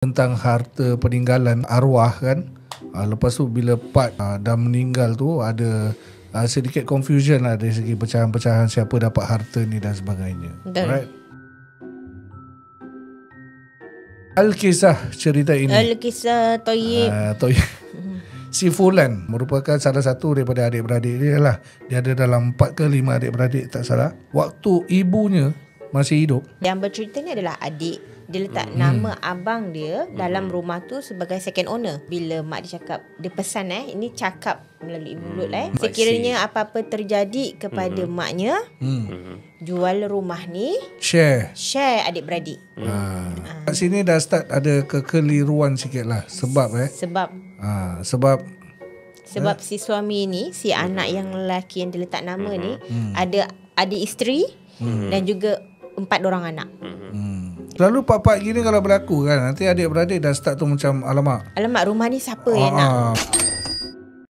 tentang harta peninggalan arwah kan. Lepas tu bila part dah meninggal tu ada sedikit confusion lah dari segi pecahan-pecahan siapa dapat harta ni dan sebagainya. Alright. Al-Kisah cerita ini. Al-Kisah Thayyib. Si Fulan merupakan salah satu daripada adik-beradik dia lah. Dia ada dalam 4 ke 5 adik-beradik tak salah. Waktu ibunya masih hidup. Yang bercerita ni adalah adik. Dia letak nama abang dia dalam rumah tu sebagai second owner. Bila mak dia cakap, dia pesan ini cakap melalui mulut sekiranya apa-apa terjadi kepada maknya, jual rumah ni, share adik-beradik. Kat sini dah start ada kekeliruan sikit lah. Sebab Sebab si suami ni, si anak yang lelaki yang dia letak nama ni, ada adik isteri dan juga 4 orang anak. Selalu part-part gini kalau berlaku kan, nanti adik-beradik dah start tu macam alamak rumah ni siapa yang nak.